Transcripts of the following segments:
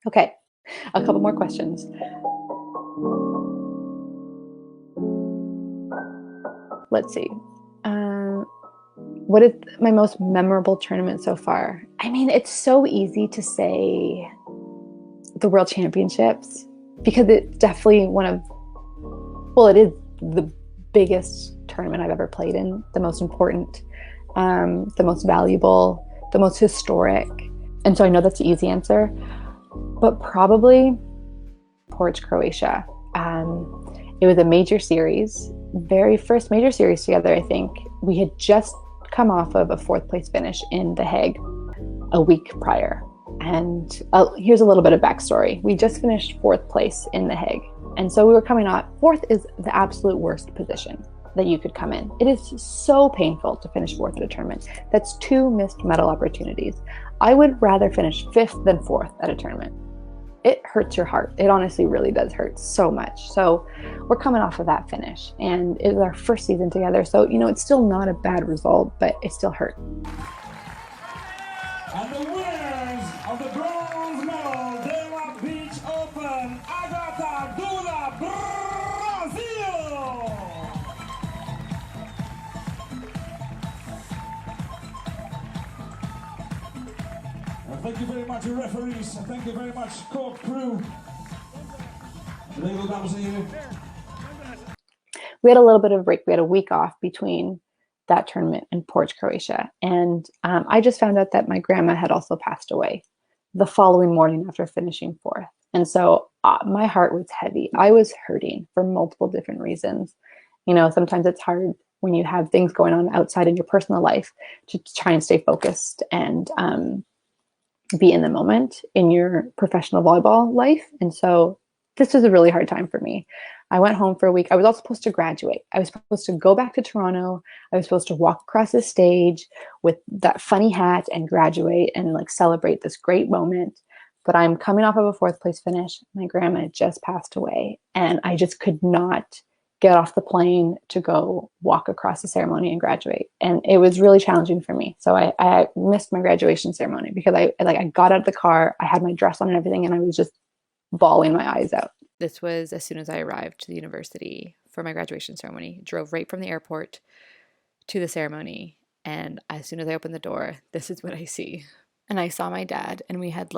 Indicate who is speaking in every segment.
Speaker 1: Okay, a couple more questions. Let's see. Uh, what is my most memorable tournament so far? I mean, it's so easy to say the World Championships because it's definitely it is the biggest tournament I've ever played in, the most important, the most valuable, the most historic. And so I know that's the easy answer, but probably Porch, Croatia. It was a major series, very first major series together, I think. We had just come off of a 4th place finish in The Hague a week prior. And here's a little bit of backstory. We just finished 4th place in The Hague. And so we were coming out. 4th is the absolute worst position that you could come in. It is so painful to finish 4th at a tournament. That's 2 missed medal opportunities. I would rather finish 5th than 4th at a tournament. It hurts your heart. It honestly really does hurt so much. So we're coming off of that finish, and it was our first season together. So, it's still not a bad result, but it still hurt.
Speaker 2: And the winners of the bronze medal, Dela Beach Open, Agata Dula, Brazil! Thank you very much, referees. Thank you very much, court crew.
Speaker 1: We had a little bit of a break. We had a week off between that tournament and Porch, Croatia. And I just found out that my grandma had also passed away the following morning after finishing 4th. And so my heart was heavy. I was hurting for multiple different reasons. Sometimes it's hard when you have things going on outside in your personal life to try and stay focused and be in the moment in your professional volleyball life. And so this was a really hard time for me. I went home for a week. I was also supposed to graduate. I was supposed to go back to Toronto. I was supposed to walk across the stage with that funny hat and graduate and celebrate this great moment. But I'm coming off of a 4th place finish. My grandma had just passed away, and I just could not get off the plane to go walk across the ceremony and graduate. And it was really challenging for me. So I missed my graduation ceremony because I got out of the car, I had my dress on and everything, and I was just bawling my eyes out.
Speaker 3: This was as soon as I arrived to the university for my graduation ceremony. Drove right from the airport to the ceremony. And as soon as I opened the door, this is what I see. And I saw my dad, and we had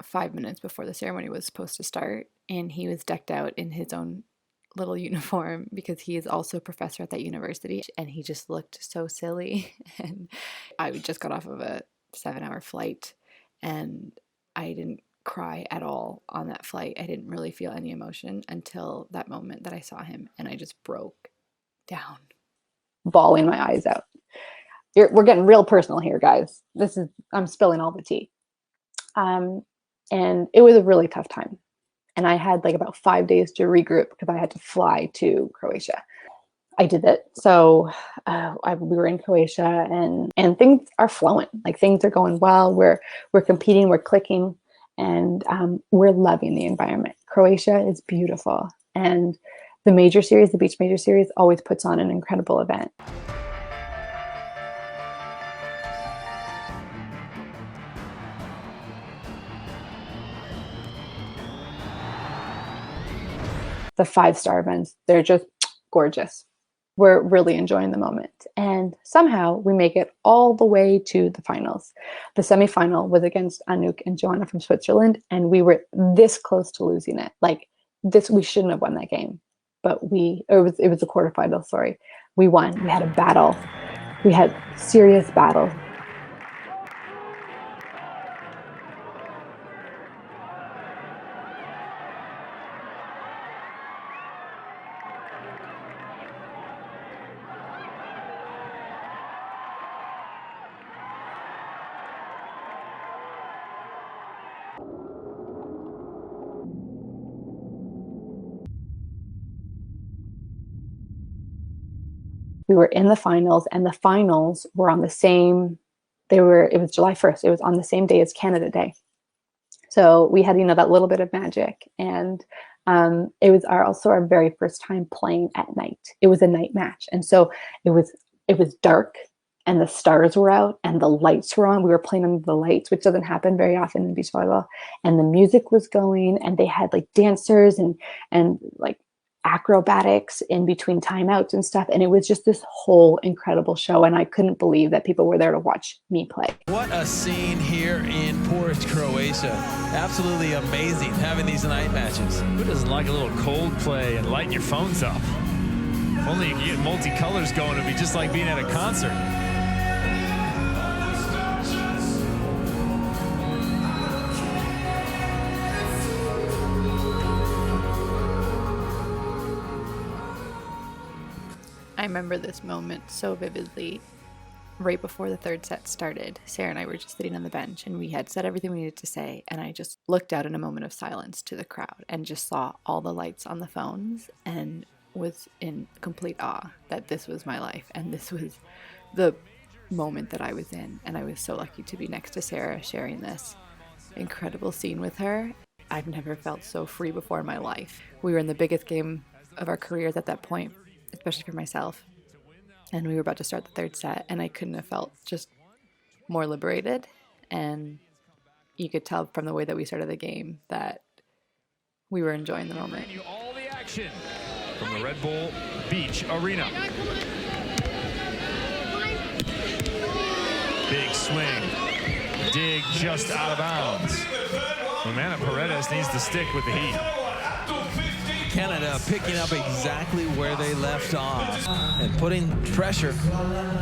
Speaker 3: 5 minutes before the ceremony was supposed to start. And he was decked out in his own little uniform because he is also a professor at that university. And he just looked so silly. And I just got off of a 7-hour flight, and I didn't cry at all on that flight. I didn't really feel any emotion until that moment that I saw him, and I just broke down,
Speaker 1: bawling my eyes out. We're getting real personal here, guys. I'm spilling all the tea. And it was a really tough time. And I had about 5 days to regroup because I had to fly to Croatia. I did it. So we were in Croatia, and things are flowing. Things are going well. We're competing. We're clicking. And we're loving the environment. Croatia is beautiful. And the major series, the beach major series, always puts on an incredible event. The 5-star events, they're just gorgeous. We're really enjoying the moment. And somehow we make it all the way to the finals. The semifinal was against Anouk and Joanna from Switzerland, and we were this close to losing it. We shouldn't have won that game, but it was the quarterfinal, sorry. We won. We had a battle. We had serious battle. We were in the finals, and the finals were on the same, it was July 1st. It was on the same day as Canada Day. So we had, that little bit of magic. And it was also our very first time playing at night. It was a night match. And so it was dark, and the stars were out and the lights were on. We were playing under the lights, which doesn't happen very often in beach volleyball. And the music was going, and they had like dancers and like acrobatics in between timeouts and stuff. And it was just this whole incredible show. And I couldn't believe that people were there to watch me play.
Speaker 4: What a scene here in Porridge, Croatia. Absolutely amazing having these night matches.
Speaker 5: Who doesn't like a little Coldplay and lighting your phones up? If only you could get multicolors going, it'd be just like being at a concert.
Speaker 3: I remember this moment so vividly. Right before the third set started, Sarah and I were just sitting on the bench, and we had said everything we needed to say, and I just looked out in a moment of silence to the crowd and just saw all the lights on the phones and was in complete awe that this was my life and this was the moment that I was in. And I was so lucky to be next to Sarah, sharing this incredible scene with her. I've never felt so free before in my life. We were in the biggest game of our careers at that point, especially for myself. And we were about to start the third set, and I couldn't have felt just more liberated. And you could tell from the way that we started the game that we were enjoying the moment.
Speaker 5: All the action from the Red Bull Beach Arena. Big swing. Dig just out of bounds. Humana-Paredes needs to stick with the heat.
Speaker 4: Canada picking up exactly where they left off and putting pressure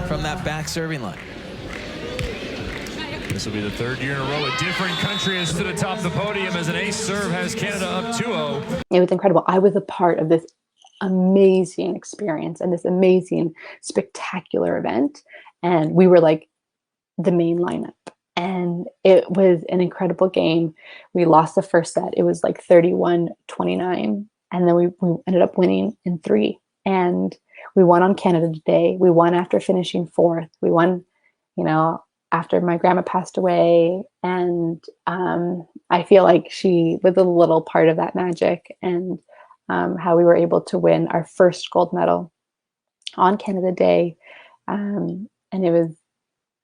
Speaker 4: from that back serving line.
Speaker 5: This will be the third year in a row a different country has stood atop the podium as an ace serve has Canada up 2-0.
Speaker 1: It was incredible. I was a part of this amazing experience and this amazing, spectacular event. And we were like the main lineup. And it was an incredible game. We lost the first set. It was like 31-29. And then we ended up winning in 3. And we won on Canada Day. We won after finishing 4th. We won, after my grandma passed away. And I feel like she was a little part of that magic, and how we were able to win our first gold medal on Canada Day. And it was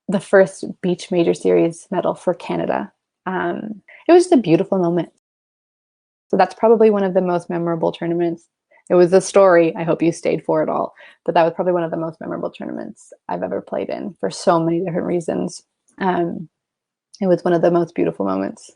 Speaker 1: the first beach major series medal for Canada. It was just a beautiful moment. So that's probably one of the most memorable tournaments. It was a story. I hope you stayed for it all. But that was probably one of the most memorable tournaments I've ever played in for so many different reasons. It was one of the most beautiful moments.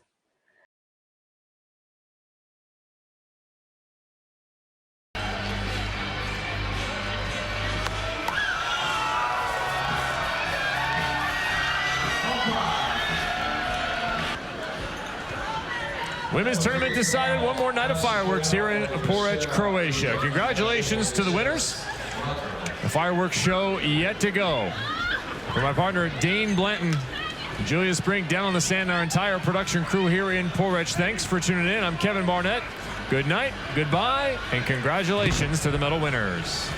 Speaker 5: Women's tournament decided. One more night of fireworks here in Porridge, Croatia. Congratulations to the winners. The fireworks show yet to go. For my partner, Dane Blanton, Julia Sprink down on the sand, our entire production crew here in Porridge, thanks for tuning in. I'm Kevin Barnett. Good night, goodbye, and congratulations to the medal winners.